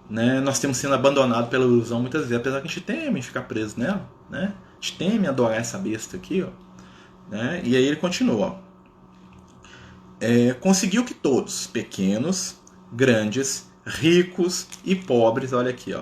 né, nós temos sendo abandonados pela ilusão muitas vezes, apesar que a gente teme ficar preso nela, né? A gente teme adorar essa besta aqui, ó, né? E aí ele continua, ó, conseguiu que todos, pequenos, grandes, ricos e pobres, olha aqui, ó,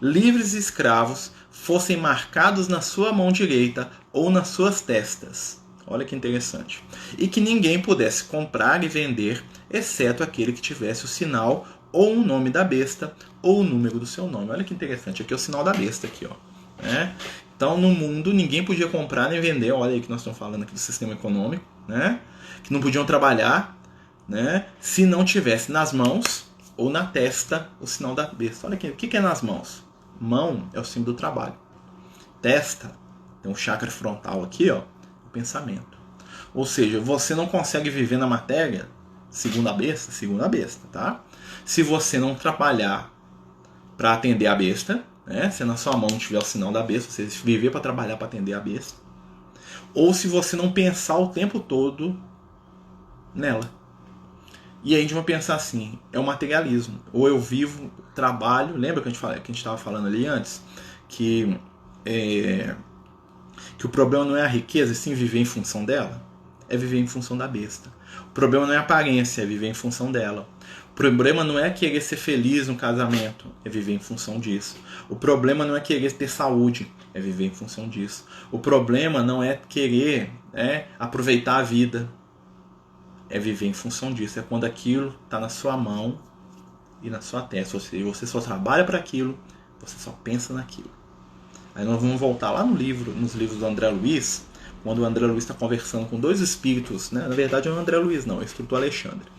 livres e escravos, fossem marcados na sua mão direita ou nas suas testas. Olha que interessante. E que ninguém pudesse comprar e vender, exceto aquele que tivesse o sinal ou o nome da besta, ou o número do seu nome. Olha que interessante, aqui é o sinal da besta, aqui, ó. Né? Então, no mundo, ninguém podia comprar nem vender, olha aí que nós estamos falando aqui do sistema econômico, né? Que não podiam trabalhar, né? Se não tivesse nas mãos ou na testa o sinal da besta. Olha aqui, o que é nas mãos? Mão é o símbolo do trabalho. Testa, tem um chakra frontal aqui, ó, o pensamento. Ou seja, você não consegue viver na matéria segundo a besta, tá? Se você não trabalhar para atender a besta, né? Se na sua mão tiver o sinal da besta, você viver para trabalhar para atender a besta, ou se você não pensar o tempo todo nela. E aí a gente vai pensar assim, é o materialismo. Ou eu vivo, trabalho, lembra que a gente estava falando ali antes? Que o problema não é a riqueza, e sim viver em função dela? É viver em função da besta. O problema não é a aparência, é viver em função dela. O problema não é querer ser feliz no casamento, é viver em função disso. O problema não é querer ter saúde, é viver em função disso. O problema não é querer aproveitar a vida, é viver em função disso. É quando aquilo está na sua mão e na sua testa. Ou seja, você só trabalha para aquilo, você só pensa naquilo. Aí nós vamos voltar lá nos livros do André Luiz, quando o André Luiz está conversando com dois espíritos, né? Na verdade não é o André Luiz não, é o espírito Alexandre.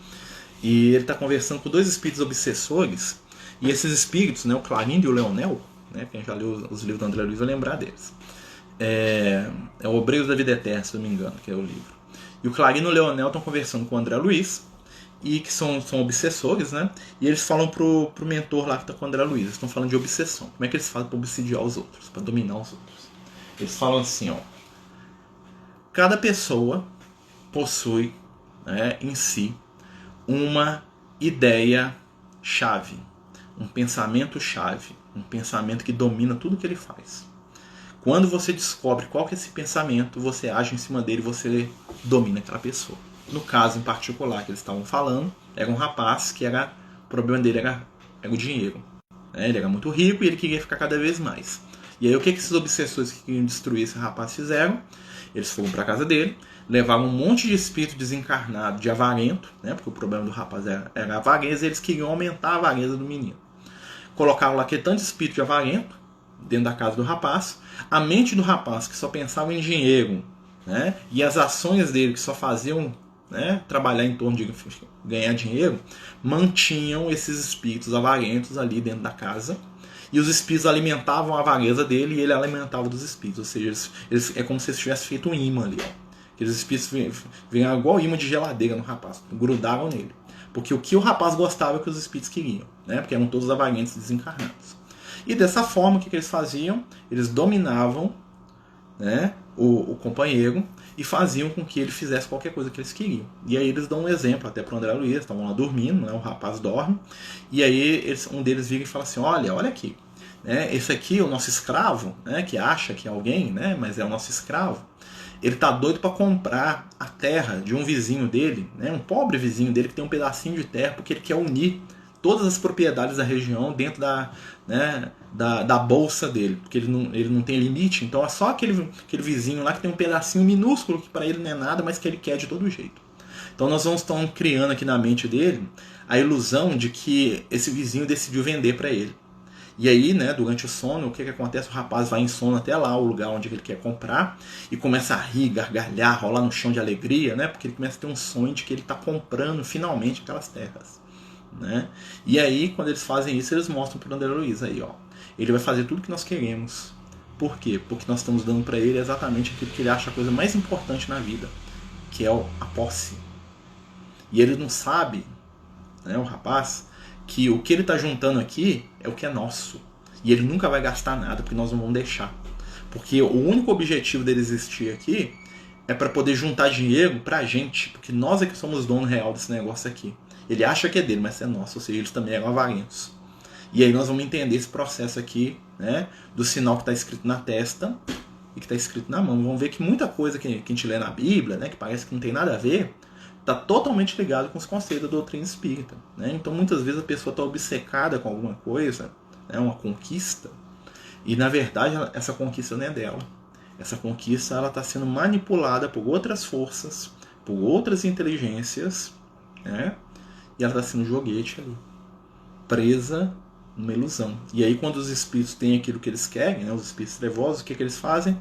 E ele está conversando com dois espíritos obsessores, e esses espíritos, né, o Clarindo e o Leonel, né, quem já leu os livros do André Luiz vai lembrar deles. É o Obreiros da Vida Eterna, se não me engano, que é o livro. E o Clarindo e o Leonel estão conversando com o André Luiz, e que são obsessores, né? E eles falam pro mentor lá que está com o André Luiz, eles estão falando de obsessão. Como é que eles fazem para obsidiar os outros, para dominar os outros? Eles falam assim, ó. Cada pessoa possui, né, em si uma ideia-chave, um pensamento-chave, um pensamento que domina tudo que ele faz. Quando você descobre qual que é esse pensamento, você age em cima dele, você domina aquela pessoa. No caso em particular que eles estavam falando, era um rapaz que o problema dele era o dinheiro. Ele era muito rico e ele queria ficar cada vez mais. E aí o que esses obsessores que queriam destruir esse rapaz fizeram? Eles foram para a casa dele, levaram um monte de espírito desencarnado, de avarento, né? Porque o problema do rapaz era a avareza, e eles queriam aumentar a avareza do menino. Colocaram lá aquele tanto de espírito de avarento dentro da casa do rapaz. A mente do rapaz, que só pensava em dinheiro, né? E as ações dele, que só faziam, né, trabalhar em torno de ganhar dinheiro, mantinham esses espíritos avarentos ali dentro da casa. E os espíritos alimentavam a avareza dele e ele alimentava dos espíritos. Ou seja, é como se eles tivessem feito um imã ali. Ó. Aqueles espíritos vinham igual imã de geladeira no rapaz, grudavam nele. Porque o que o rapaz gostava é o que os espíritos queriam, né? Porque eram todos avarentos desencarnados. E dessa forma, o que eles faziam? Eles dominavam, né, o companheiro e faziam com que ele fizesse qualquer coisa que eles queriam. E aí eles dão um exemplo até para o André Luiz, estavam lá dormindo, né, o rapaz dorme, e aí um deles vira e fala assim, olha aqui, né, esse aqui é o nosso escravo, né, que acha que é alguém, né, mas é o nosso escravo. Ele tá doido para comprar a terra de um vizinho dele, né, um pobre vizinho dele que tem um pedacinho de terra, porque ele quer unir todas as propriedades da região dentro da bolsa dele, porque ele não tem limite, então é só aquele vizinho lá que tem um pedacinho minúsculo que para ele não é nada, mas que ele quer de todo jeito. Então nós vamos estar criando aqui na mente dele a ilusão de que esse vizinho decidiu vender para ele. E aí, né, durante o sono, o que acontece? O rapaz vai em sono até lá, o lugar onde ele quer comprar, e começa a rir, gargalhar, rolar no chão de alegria, né, porque ele começa a ter um sonho de que ele está comprando finalmente aquelas terras. Né? E aí, quando eles fazem isso, eles mostram para o André Luiz aí, ó. Ele vai fazer tudo que nós queremos. Por quê? Porque nós estamos dando para ele exatamente aquilo que ele acha a coisa mais importante na vida, que é a posse. E ele não sabe, né, o rapaz, que o que ele está juntando aqui é o que é nosso. E ele nunca vai gastar nada, porque nós não vamos deixar. Porque o único objetivo dele existir aqui é para poder juntar dinheiro para a gente, porque nós é que somos o dono real desse negócio aqui. Ele acha que é dele, mas é nosso, ou seja, eles também eram avarentos. E aí nós vamos entender esse processo aqui, né, do sinal que está escrito na testa e que está escrito na mão. Vamos ver que muita coisa que a gente lê na Bíblia, né, que parece que não tem nada a ver, está totalmente ligado com os conceitos da doutrina espírita. Né? Então muitas vezes a pessoa está obcecada com alguma coisa, né, uma conquista, e na verdade essa conquista não é dela. Essa conquista está sendo manipulada por outras forças, por outras inteligências, né? E ela está sendo um joguete ali, presa numa ilusão. E aí quando os espíritos têm aquilo que eles querem, né, os espíritos trevosos, o que eles fazem?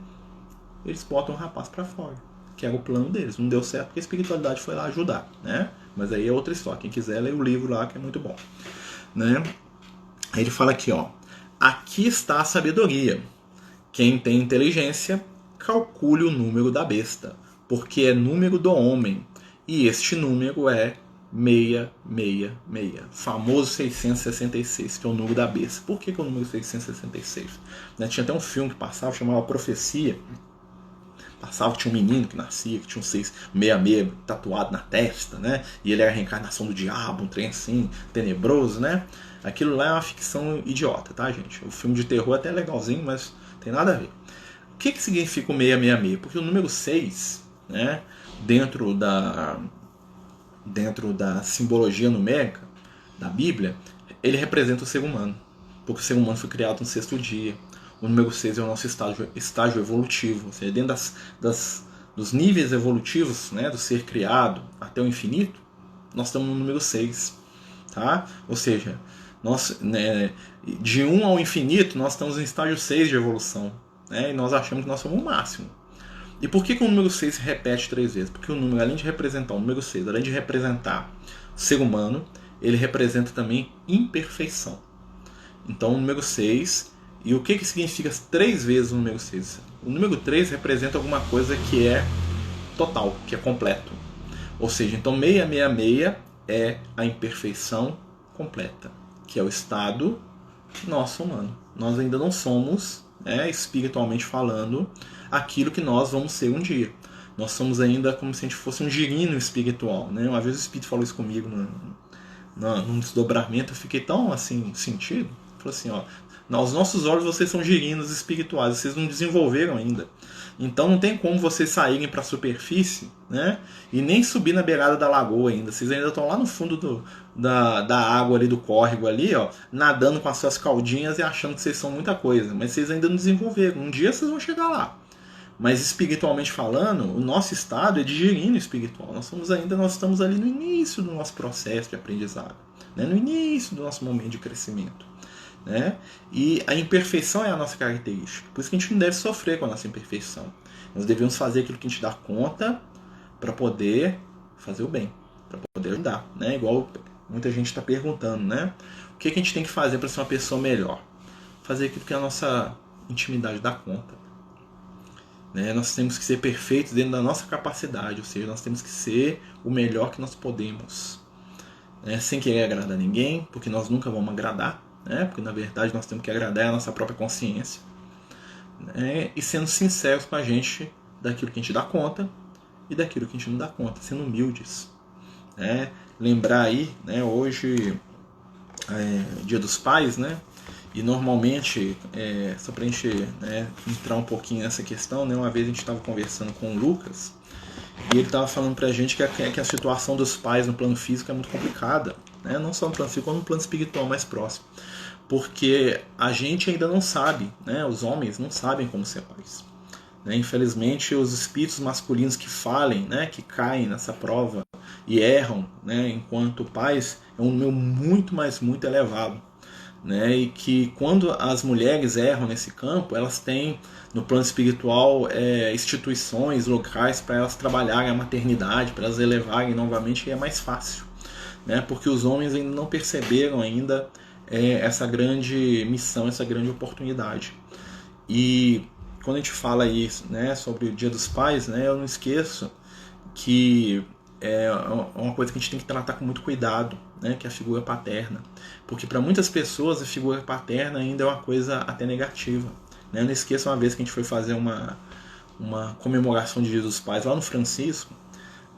Eles botam o rapaz para fora, que era o plano deles. Não deu certo porque a espiritualidade foi lá ajudar, né? Mas aí é outra história. Quem quiser ler o livro lá, que é muito bom, né? Aí ele fala aqui, ó: aqui está a sabedoria. Quem tem inteligência, calcule o número da besta, porque é número do homem, e este número é 666, famoso 666, que é o número da besta. Por que é o número 666? Né? Tinha até um filme que passava, chamava Profecia. Passava que tinha um menino que nascia, que tinha um 666 tatuado na testa, né? E ele era a reencarnação do diabo, um trem assim, tenebroso, né? Aquilo lá é uma ficção idiota, tá, gente? O filme de terror até é legalzinho, mas não tem nada a ver. O que significa o 666? Porque o número 6, né, dentro da simbologia numérica da Bíblia, ele representa o ser humano, porque o ser humano foi criado no sexto dia. O número 6 é o nosso estágio evolutivo, ou seja, dentro dos níveis evolutivos, né, do ser criado até o infinito, nós estamos no número 6, tá? Ou seja, nós, né, de 1 ao infinito, nós estamos no estágio 6 de evolução, né, e nós achamos que nós somos o máximo. E por que o número 6 se repete 3 vezes? Porque o número, além de representar o número 6, além de representar o ser humano, ele representa também imperfeição. Então o número 6, e o que significa 3 vezes o número 6? O número 3 representa alguma coisa que é total, que é completo. Ou seja, então 666 é a imperfeição completa, que é o estado nosso humano. Nós ainda não somos espiritualmente falando, aquilo que nós vamos ser um dia. Nós somos ainda como se a gente fosse um girino espiritual, né? Uma vez o Espírito falou isso comigo num desdobramento, eu fiquei tão assim, sentido. Falou assim, ó, aos nossos olhos vocês são girinos espirituais, vocês não desenvolveram ainda. Então não tem como vocês saírem para a superfície, né? E nem subir na beirada da lagoa ainda. Vocês ainda estão lá no fundo da água ali, do córrego ali, ó, nadando com as suas caldinhas e achando que vocês são muita coisa. Mas vocês ainda não desenvolveram. Um dia vocês vão chegar lá. Mas espiritualmente falando, o nosso estado é de girino espiritual. Nós estamos ali no início do nosso processo de aprendizado, né? No início do nosso momento de crescimento, né? E a imperfeição é a nossa característica. Por isso que a gente não deve sofrer com a nossa imperfeição. Nós devemos fazer aquilo que a gente dá conta para poder fazer o bem, para poder ajudar, né? Igual muita gente está perguntando, né? O que a gente tem que fazer para ser uma pessoa melhor? Fazer aquilo que a nossa intimidade dá conta. Né? Nós temos que ser perfeitos dentro da nossa capacidade, ou seja, nós temos que ser o melhor que nós podemos, né? Sem querer agradar ninguém, porque nós nunca vamos agradar, né? Porque na verdade nós temos que agradar a nossa própria consciência, né? E sendo sinceros com a gente daquilo que a gente dá conta e daquilo que a gente não dá conta, sendo humildes, né? Lembrar aí, né? Hoje é Dia dos Pais, né? E normalmente, só para a gente, né, entrar um pouquinho nessa questão, né, uma vez a gente estava conversando com o Lucas e ele estava falando para a gente que a situação dos pais no plano físico é muito complicada, né, não só no plano físico, como no plano espiritual mais próximo, porque a gente ainda não sabe, né, os homens não sabem como ser pais. Né, infelizmente, os espíritos masculinos que falem, né, que caem nessa prova e erram, né, enquanto pais, é um número muito, mas muito elevado. Né, e que quando as mulheres erram nesse campo, elas têm no plano espiritual instituições, locais para elas trabalharem a maternidade, para elas elevarem novamente, e é mais fácil, né, porque os homens ainda não perceberam ainda essa grande missão, essa grande oportunidade. E quando a gente fala isso, né, sobre o Dia dos Pais, né, eu não esqueço que é uma coisa que a gente tem que tratar com muito cuidado, né, que é a figura paterna. Porque para muitas pessoas a figura paterna ainda é uma coisa até negativa. Né? Eu não esqueço uma vez que a gente foi fazer uma comemoração de Dia dos Pais lá no Francisco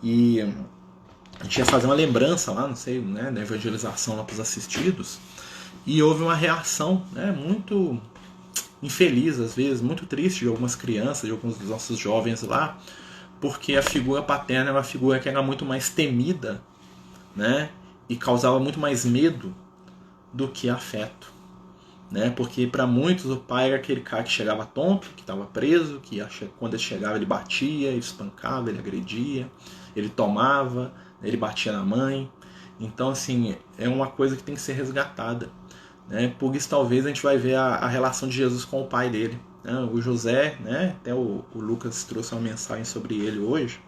e a gente ia fazer uma lembrança lá, não sei, né, da evangelização lá para os assistidos, e houve uma reação, né, muito infeliz às vezes, muito triste de algumas crianças, de alguns dos nossos jovens lá, porque a figura paterna é uma figura que era muito mais temida, né, e causava muito mais medo do que afeto, né? Porque para muitos o pai era aquele cara que chegava tonto, que estava preso, que quando ele chegava ele batia, ele espancava, ele agredia, ele tomava, ele batia na mãe. Então assim, é uma coisa que tem que ser resgatada, né? Por isso talvez a gente vai ver a relação de Jesus com o pai dele, né? O José, né? Até o Lucas trouxe uma mensagem sobre ele hoje.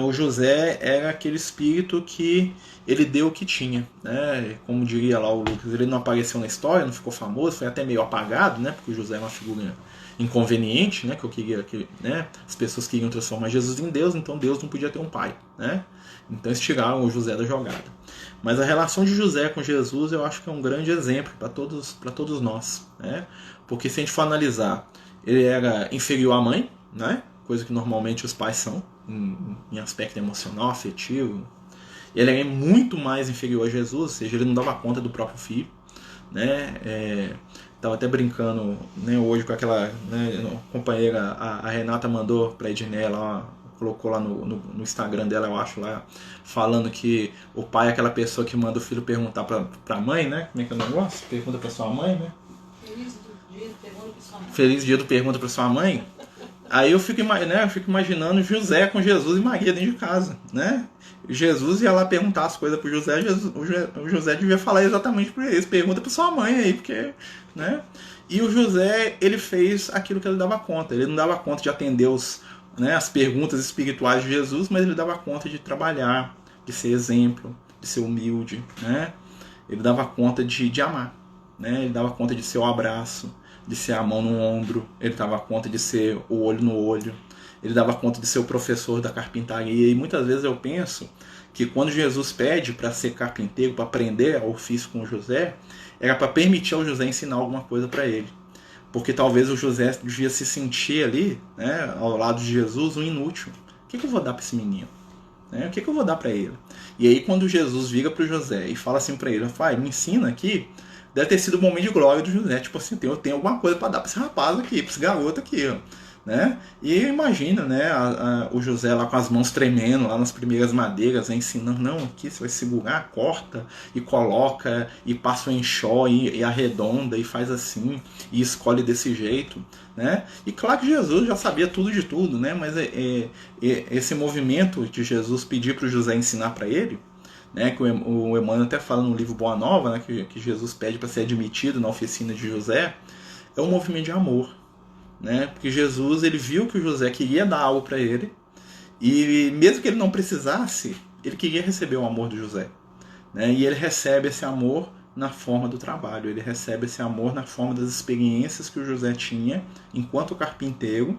O José era aquele espírito que ele deu o que tinha, né? Como diria lá o Lucas, ele não apareceu na história, não ficou famoso, foi até meio apagado, né? Porque o José é uma figura inconveniente, né? Que eu queria que, né? As pessoas queriam transformar Jesus em Deus, então Deus não podia ter um pai, né? Então eles tiraram o José da jogada. Mas a relação de José com Jesus eu acho que é um grande exemplo para todos nós, né? Porque se a gente for analisar, ele era inferior à mãe, né? Coisa que normalmente os pais são em aspecto emocional, afetivo. Ele é muito mais inferior a Jesus, ou seja, ele não dava conta do próprio filho, né? Tava até brincando, né, hoje com aquela, né, companheira, a Renata mandou pra Edneia lá, colocou lá no Instagram dela, eu acho, lá, falando que o pai é aquela pessoa que manda o filho perguntar pra mãe, né? Como é que é o negócio? Pergunta pra sua mãe, né? Feliz dia do pergunta pra sua mãe. Aí eu fico imaginando José com Jesus e Maria dentro de casa, né? Jesus ia lá perguntar as coisas pro José, o José devia falar exatamente para eles, pergunta para sua mãe aí, porque, né? E o José, ele fez aquilo que ele dava conta, ele não dava conta de atender as perguntas espirituais de Jesus, mas ele dava conta de trabalhar, de ser exemplo, de ser humilde, né? Ele dava conta de amar, né? Ele dava conta de ser o abraço, de ser a mão no ombro, ele dava conta de ser o olho no olho, ele dava conta de ser o professor da carpintaria. E muitas vezes eu penso que quando Jesus pede para ser carpinteiro, para aprender o ofício com o José, era para permitir ao José ensinar alguma coisa para ele. porque talvez o José devia se sentir ali, né, ao lado de Jesus, um inútil. O que eu vou dar para esse menino? Né? O que eu vou dar para ele? E aí quando Jesus vira para o José e fala assim para ele, pai, me ensina aqui, deve ter sido um momento de glória do José, tipo assim, eu tenho alguma coisa para dar para esse rapaz aqui, para esse garoto aqui, ó. Né? E imagina, né, o José lá com as mãos tremendo, lá nas primeiras madeiras, né, ensinando, não, aqui você vai segurar, corta e coloca, e passa o enxó e arredonda, e faz assim, e escolhe desse jeito. Né? E claro que Jesus já sabia tudo de tudo, né? Mas esse movimento de Jesus pedir para o José ensinar para ele, né, que o Emmanuel até fala no livro Boa Nova, né, que Jesus pede para ser admitido na oficina de José, é um movimento de amor. Né? Porque Jesus, ele viu que o José queria dar algo para ele, e mesmo que ele não precisasse, ele queria receber o amor do José. Né? E ele recebe esse amor na forma do trabalho, ele recebe esse amor na forma das experiências que o José tinha enquanto carpinteiro.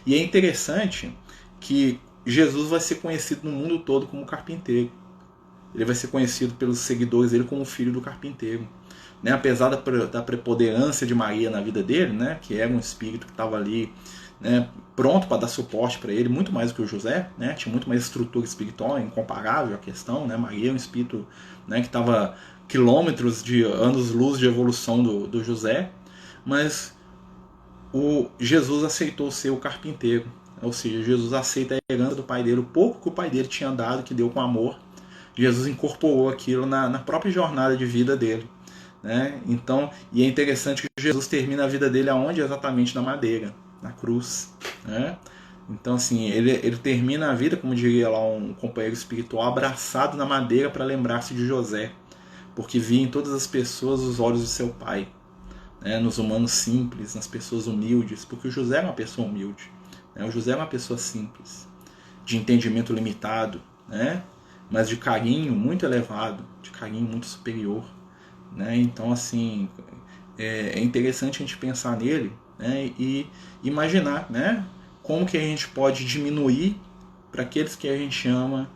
E é interessante que Jesus vai ser conhecido no mundo todo como carpinteiro. Ele vai ser conhecido pelos seguidores dele como o filho do carpinteiro. Né? Apesar da preponderância de Maria na vida dele, né? Que era um espírito que estava ali, né? Pronto para dar suporte para ele, muito mais do que o José, né? Tinha muito mais estrutura espiritual, é incomparável a questão. Né? Maria é um espírito, né, que estava quilômetros de anos-luz de evolução do José, mas o Jesus aceitou ser o carpinteiro, ou seja, Jesus aceita a herança do pai dele, o pouco que o pai dele tinha dado, que deu com amor, Jesus incorporou aquilo na própria jornada de vida dele. Né? Então, e é interessante que Jesus termina a vida dele aonde? Exatamente na madeira, na cruz. Né? Então, assim, ele termina a vida, como diria lá um companheiro espiritual, abraçado na madeira para lembrar-se de José, porque via em todas as pessoas os olhos do seu pai, né? Nos humanos simples, nas pessoas humildes, porque o José era uma pessoa humilde, né? O José era uma pessoa simples, de entendimento limitado, né? Mas de carinho muito elevado, de carinho muito superior. Né? Então, assim, é interessante a gente pensar nele, né? E imaginar, né, como que a gente pode diminuir para aqueles que a gente ama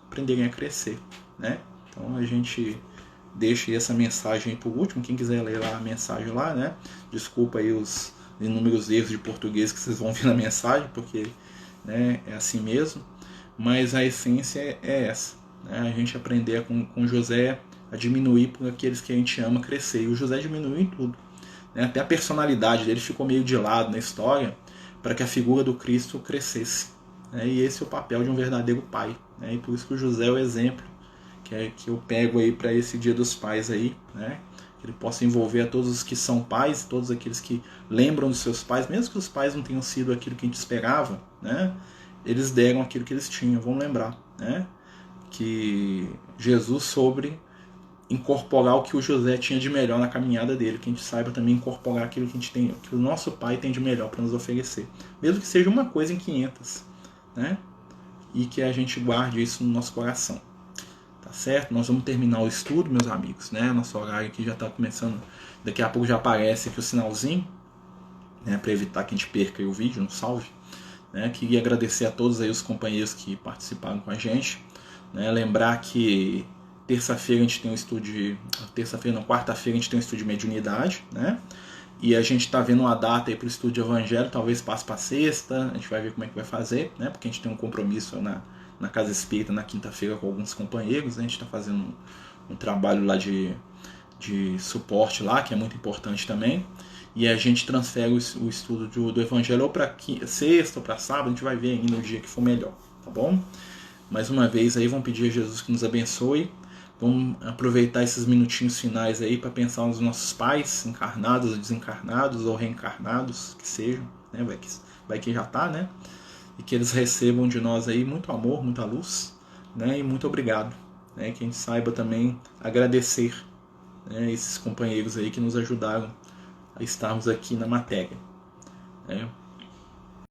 aprenderem a crescer. Né? Então a gente deixa essa mensagem por último, quem quiser ler lá a mensagem lá, né? Desculpa aí os inúmeros erros de português que vocês vão ver na mensagem, porque, né, é assim mesmo, mas a essência é essa, né? A gente aprender com José a diminuir por aqueles que a gente ama crescer. E o José diminuiu em tudo. Né? Até a personalidade dele ficou meio de lado na história para que a figura do Cristo crescesse. Né? E esse é o papel de um verdadeiro pai. Né? E por isso que o José é o exemplo que eu pego aí para esse Dia dos Pais aí, né? Que ele possa envolver a todos os que são pais, todos aqueles que lembram dos seus pais, mesmo que os pais não tenham sido aquilo que a gente esperava, né? Eles deram aquilo que eles tinham, vamos lembrar, né? Que Jesus soube incorporar o que o José tinha de melhor na caminhada dele, que a gente saiba também incorporar aquilo que a gente tem, que o nosso pai tem de melhor para nos oferecer, mesmo que seja uma coisa em 500, né? E que a gente guarde isso no nosso coração, tá certo? Nós vamos terminar o estudo, meus amigos, né? Nosso horário aqui já está começando, daqui a pouco já aparece aqui o sinalzinho, né? Para evitar que a gente perca aí o vídeo, um salve, né? Queria agradecer a todos aí os companheiros que participaram com a gente, né? Lembrar que terça-feira a gente tem um estudo de... Terça-feira não, quarta-feira a gente tem um estudo de mediunidade, né? E a gente está vendo uma data aí para o estudo de evangelho, talvez passe para sexta, a gente vai ver como é que vai fazer, né? Porque a gente tem um compromisso na Casa Espírita na quinta-feira com alguns companheiros, né? A gente está fazendo um trabalho lá de suporte lá, que é muito importante também. E a gente transfere o estudo do evangelho ou para sexta ou para sábado, a gente vai ver ainda o dia que for melhor, tá bom? Mais uma vez aí, vamos pedir a Jesus que nos abençoe. Vamos aproveitar esses minutinhos finais aí para pensar nos nossos pais, encarnados ou desencarnados, ou reencarnados, que sejam, né? Vai que já tá, né? E que eles recebam de nós aí muito amor, muita luz, né? E muito obrigado, né? Que a gente saiba também agradecer, né, esses companheiros aí que nos ajudaram a estarmos aqui na matéria, né?